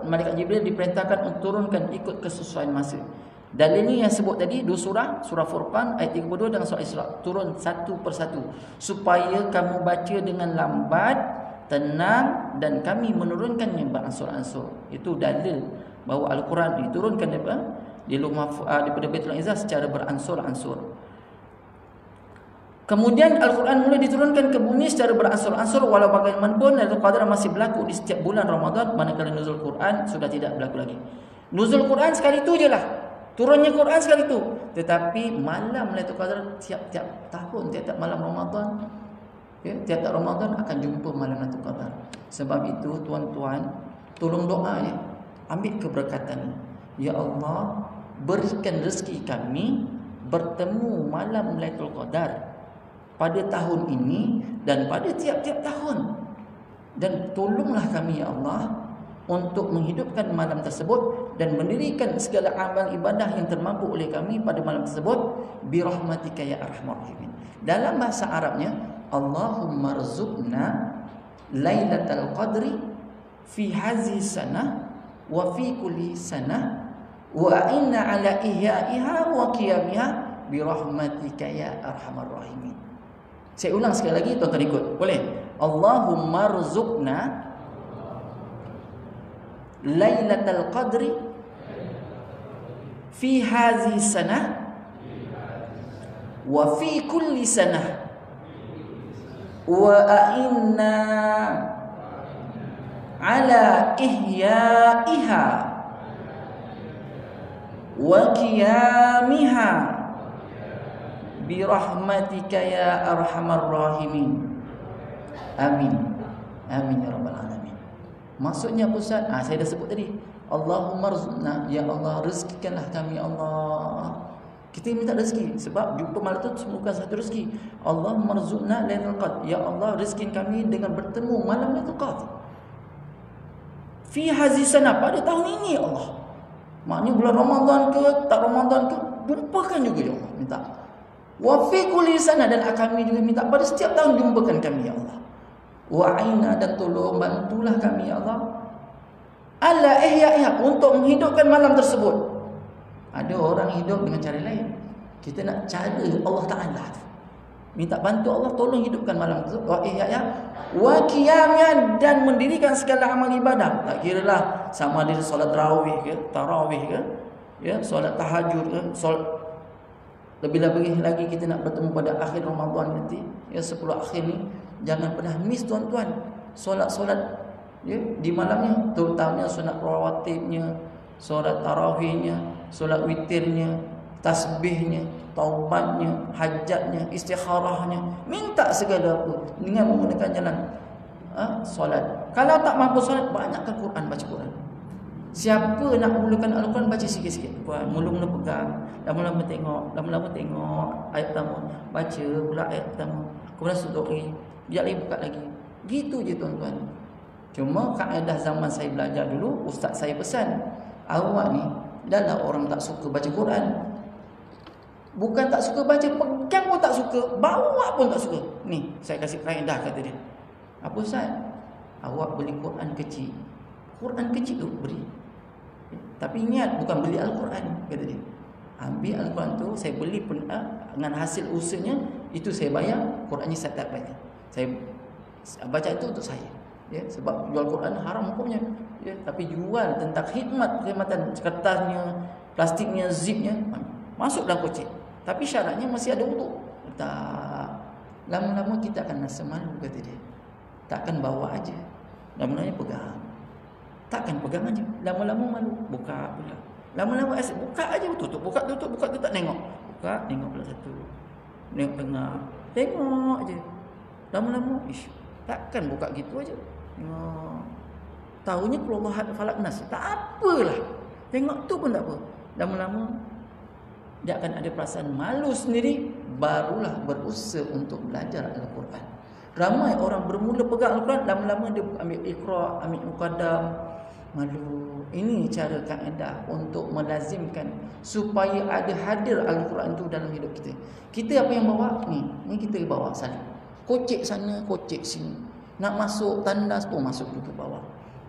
[SPEAKER 1] malaikat Jibril diperintahkan untuk turunkan ikut kesesuaian masa. Dalil ni yang sebut tadi dua surah, surah Furqan ayat 32 dan surah Isra, turun satu persatu supaya kamu baca dengan lambat, tenang, dan kami menurunkannya beransur-ansur. Itu dalil bahawa Al-Quran diturunkan daripada Baitul Izzah secara beransur-ansur. Kemudian Al-Quran mulai diturunkan ke bumi secara beransur-ansur, walau bagaimanapun Lailatul Qadar masih berlaku di setiap bulan Ramadan, manakala nuzul Quran sudah tidak berlaku lagi. Nuzul Quran sekali itu je lah, turunnya Quran sekali itu. Tetapi malam Lailatul Qadar tiap-tiap tahun, tiap-tiap malam Ramadan, ya, tiap-tiap Ramadan akan jumpa malam Lailatul Qadar. Sebab itu tuan-tuan, tolong doa ya, ambil keberkatan. Ya Allah, berikan rezeki kami bertemu malam Lailatul Qadar pada tahun ini dan pada tiap-tiap tahun. Dan tolonglah kami ya Allah untuk menghidupkan malam tersebut dan mendirikan segala amal ibadah yang termampu oleh kami pada malam tersebut bi rahmatika ya arhamar rahimin. Dalam bahasa Arabnya, Allahumma rzuqna lailatul qadri fi hazi sanah wa fi kulli sanah wa inna ala ihya'iha wa qiyamiha bi rahmatika ya arhamar rahimin. Saya ulang sekali lagi, tuan-tuan ikut. Boleh? Allahumma rzuqna lailatul qadri fi hazi sanah wa fi kulli sanah wa a'inna ala ihyaiha wa qiyamiha birahmatika ya arhamar rahimin. Amin. Amin ya rabbal alamin. Maksudnya Ustaz, saya dah sebut tadi, Allahumma rzuqna, ya Allah rezekikanlah kami ya Allah. Kita minta rezeki sebab jumpa malam tu bukan satu rezeki. Allahumma rzuqna lailatul qadr, ya Allah rezekikan kami dengan bertemu malam lailatul qadr. Fi hazi sana, pada tahun ini ya Allah. Maknanya bulan Ramadan ke tak Ramadan ke, jumpakan juga ya Allah, minta. Wa fi kulli sana, dan kami juga minta pada setiap tahun jumpakan kami ya Allah. Wa aina, dan tolong bantulah kami ya Allah. Ala ihya'iha, untuk menghidupkan malam tersebut. Ada orang hidup dengan cara lain. Kita nak cara Allah Ta'ala. Minta bantu Allah, tolong hidupkan malam tersebut. Wa ihya'iha wa qiyamiha, dan mendirikan segala amal ibadah. Tak kiralah sama ada solat tarawih ke, ya, solat tahajud ke, solat. Lebih-lebih lagi kita nak bertemu pada akhir Ramadan nanti, ya 10 akhir ni. Jangan pernah miss tuan-tuan solat-solat, ya, di malamnya, terutamanya solat rawatibnya, solat tarawihnya, solat witirnya, tasbihnya, taubatnya, hajatnya, istikharahnya. Minta segala apa dengan menggunakan jalan solat. Kalau tak mampu solat, banyakkan Quran, baca Quran. Siapa nak mulakan Al-Quran, baca sikit-sikit. Mula-mula pegang, lama-lama tengok ayat pertama, baca pula ayat pertama, kemudian suduri, biar lagi buka lagi. Gitu je tuan-tuan. Cuma kaedah zaman saya belajar dulu, ustaz saya pesan, awak ni adalah orang tak suka baca Quran. Bukan tak suka baca, pegang pun tak suka, bawa pun tak suka. Ni saya kasih kaedah, kata dia. Apa ustaz? Awak beli Quran kecil. Quran kecil tu beri. Tapi ingat, bukan beli Al-Quran, kata dia. Ambil Al-Quran tu, saya beli dengan hasil usahanya, itu saya bayar, Qurannya saya tak bayar. Saya baca itu untuk saya. Ya, sebab jual Quran haram hukumnya. Ya, tapi jual tentang khidmatan kertasnya, plastiknya, zipnya, masuk dalam kocek. Tapi syaratnya masih ada wudu. Tak. Lama-lama kita akan rasa malu, kata dia. Takkan bawa aja. Lama-lama pegang. Takkan pegang aja. Lama-lama malu, buka pula. Lama-lama buka aja, tutup, buka, tak nengok. Buka, tengok pula satu. Tengok tengah. Tengok aja. Lama-lama, takkan buka gitu aja. Tahunya keluar falak nas. Tak apalah. Tengok tu pun tak apa. Lama-lama dia akan ada perasaan malu sendiri, barulah berusaha untuk belajar Al-Quran. Ramai orang bermula pegang Al-Quran, lama-lama dia ambil Iqra, ambil Muqaddam, malu. Ini cara kaedah untuk melazimkan supaya ada hadir Al-Quran tu dalam hidup kita. Kita apa yang bawa? Ni kita bawa sana. Kocek sana, kocek sini. Nak masuk tandas pun masuk duduk bawah.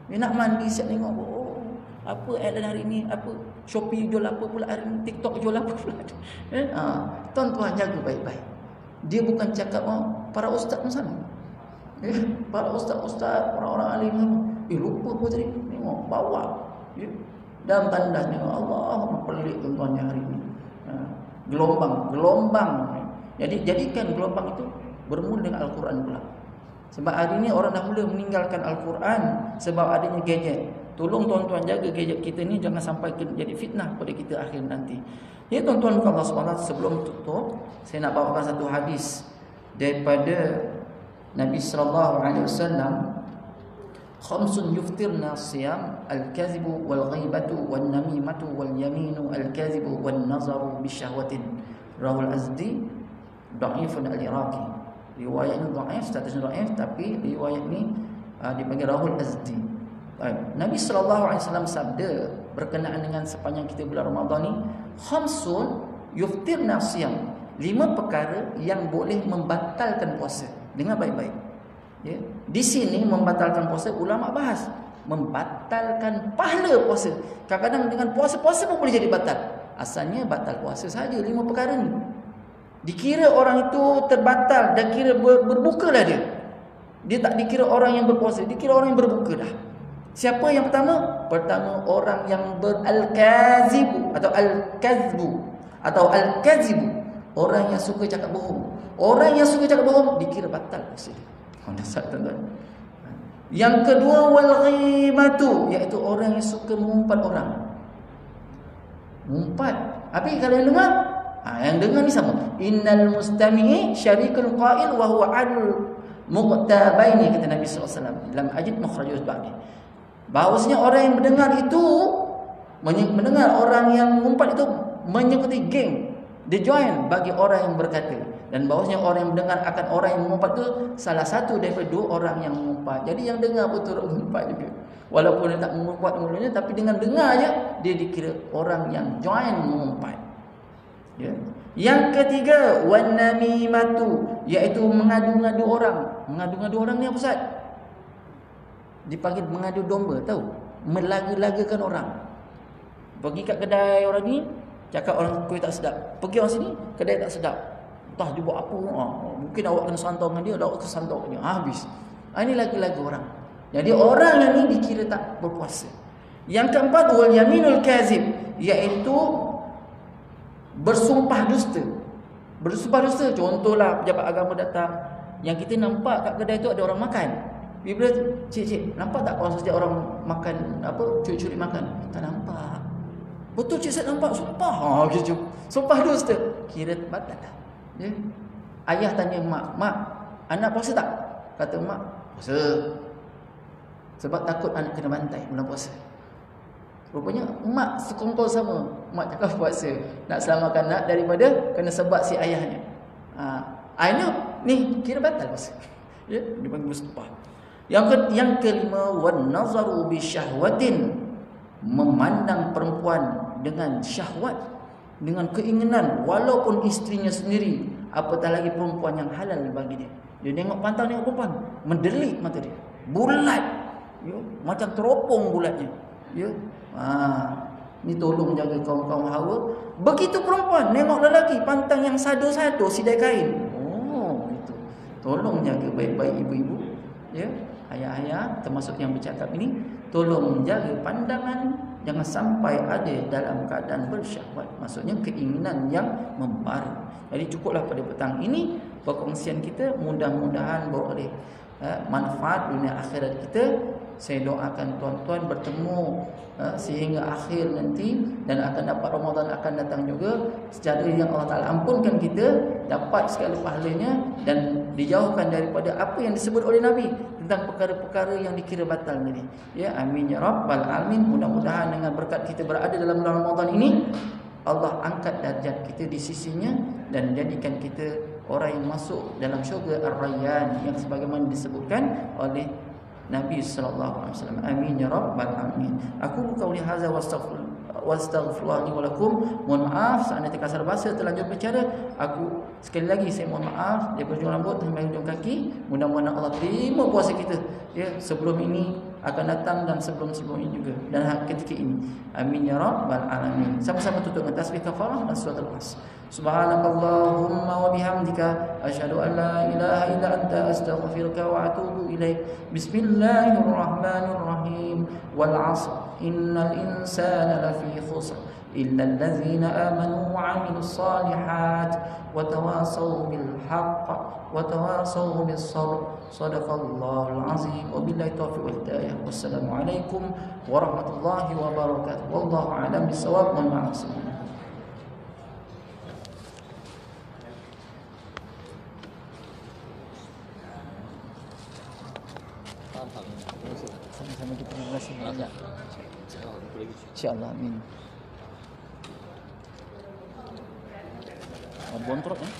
[SPEAKER 1] Dia nak mandi, siap tengok, apa ad hari ni, apa Shopee jual apa pula hari ni, TikTok jual apa pula. Tuan-tuan jaga baik-baik. Dia bukan cakap para ustaz pun sama. Para ustaz-ustaz, orang-orang alim sama. Lupa pun tadi. Tengok, bawa. Dalam tandas tengok, Allah pelik tuan-tuan yang hari ni. Gelombang. Jadi jadikan gelombang itu bermula dengan Al-Quran pula. Sebab hari ni orang dah mula meninggalkan Al-Quran sebab adanya gadget. Tolong tuan-tuan jaga gadget kita ni, jangan sampai jadi fitnah pada kita akhir nanti. Ya tuan-tuan, Allah SWT, sebelum tutup, saya nak bawakan satu hadis daripada Nabi SAW. Khamsun yuftirna siyam, al-kazibu wal-ghaibatu wal-namimatu wal-yaminu al-kazibu wal-nazaru bisyahwatin. Rahul Azdi, da'ifun al-Iraqi. Riwayat ini dhaif, statusnya dhaif, tapi riwayat ini dipanggil Rahul Azdi. Nabi SAW sabda berkenaan dengan sepanjang kita bulan Ramadan ni, khamsun yuftirna siyam, 5 perkara yang boleh membatalkan puasa. Dengar baik-baik. Ya. Di sini membatalkan puasa, ulama bahas membatalkan pahala puasa. Kadang-kadang dengan puasa-puasa pun boleh jadi batal. Asalnya batal puasa saja 5 perkara ni. Dikira orang itu terbatal dan kira berbuka dah dia. Dia tak dikira orang yang berpuasa, dikira orang yang berbuka dah. Siapa yang pertama? Pertama, orang yang al-kazibu atau al-kazbu atau al-kazibu. Orang yang suka cakap bohong. Orang yang suka cakap bohong dikira batal puasa dia. Tuan-tuan. Yang kedua, wal ghibatu, iaitu orang yang suka mengumpat orang. Mengumpat. Tapi kalau yang dengar, yang dengar ni sama. Innal mustami'i syarikul qail wa huwa adl muqtabaini, kata Nabi SAW dalam ajid makhrajus ba'di. Bahawasanya orang yang mendengar itu, mendengar orang yang mengumpat itu mengikuti geng, dia join bagi orang yang berkata. Dan bahawasanya orang yang mendengar akan orang yang mengumpat itu salah satu daripada dua orang yang mengumpat. Jadi yang dengar pun turut mengumpat juga. Walaupun dia tak mengumpat mulanya, tapi dengan dengar je dia dikira orang yang join mengumpat. Ya. Yang ketiga, wan namimatu, iaitu mengadu-ngadu orang. Mengadu-ngadu orang ni apa Ustaz? Dipanggil mengadu domba, tahu? Melaga-lagakan orang. Pergi kat kedai orang ni, cakap orang kuih tak sedap. Pergi orang sini, kedai tak sedap. Entah dia buat apa. Mungkin awak kena santau dengan dia, awak kena santau dengan dia. Habis. Ini laga-laga orang. Jadi orang yang ni dikira tak berpuasa. Yang keempat, wal yaminul kazib, iaitu bersumpah dusta. Bersumpah dusta, contohlah pejabat agama datang, yang kita nampak kat kedai tu ada orang makan. Bila cik nampak tak kalau sejak orang makan apa, curi-curi makan? Tak nampak. Betul cik, saya nampak. Sumpah. Gitu. Sumpah dusta, kira batal dah. Ya? Ayah tanya mak, anak puasa tak? Kata mak, puasa. Sebab takut anak kena bantai bulan puasa. Rupanya mak sekongkol sama. Mak cakap puasa, nak selamatkan anak daripada kena sebat si ayahnya. Ayahnya ni kira batal puasa. Ya, dia panggil bersumpah. Yang kelima, wan nazaru bi syahwatin, memandang perempuan dengan syahwat, dengan keinginan, walaupun isterinya sendiri, apatah lagi perempuan yang halal bagi dia. Dia tengok pantang, tengok perempuan, mendelik mata dia, bulat, ya, macam teropong bulatnya. Ya. Ni tolong jaga kaum-kaum hawa. Begitu perempuan tengok lelaki pantang yang sado-sado sidai kain. Gitu. Tolong jaga baik-baik ibu-ibu, ya, ayah-ayah termasuk yang bercakap ini, tolong menjaga pandangan, jangan sampai ada dalam keadaan bersyahwat. Maksudnya keinginan yang membara. Jadi cukuplah pada petang ini perkongsian kita, mudah-mudahan beroleh manfaat dunia akhirat kita. Saya doakan tuan-tuan bertemu sehingga akhir nanti, dan akan dapat Ramadan akan datang juga, secara yang Allah Ta'ala ampunkan kita, dapat segala pahalanya dan dijauhkan daripada apa yang disebut oleh Nabi tentang perkara-perkara yang dikira batal tadi. Ya, amin ya rabbal alamin. Mudah-mudahan dengan berkat kita berada dalam bulan Ramadan ini, Allah angkat darjat kita di sisinya dan jadikan kita orang yang masuk dalam syurga Ar-Rayyan yang sebagaimana disebutkan oleh Nabi sallallahu alaihi wasallam. Amin ya rabbal alamin. Aku qauli hadza wastaghfirullah li wa lakum. Mohon maaf seandainya terkasar bahasa, terlanjur bicara. Aku sekali lagi saya mohon maaf daripada hujung rambut sampai hujung kaki. Mudah-mudahan Allah terima puasa kita, ya, sebelum ini akan datang dan sebelum-sebelum ini juga, dan ketika ini. Amin ya rabbal alamin. Sama-sama tutup dengan tasbih kafarah dan surat al-As. Subhanakallahumma wa bihamdika asyhadu an la ilaha illa anta astaghfiruka wa atubu ilaik. Bismillahirrahmanirrahim. Wal 'asr innal insana lafi khusr illa allazina amanu wa 'amilus solihat wa tawasaw bil haqq wa tawasaw bis sabr. Shadaqallahul azim. Wabillahi taufiq wal hidayah. Wassalamualaikum warahmatullahi wabarakatuh. Wallahu a'lam bissawab. Wa ma'assalam. Sama-sama kita terima kasih. InsyaAllah. Amin. Bontrok ya.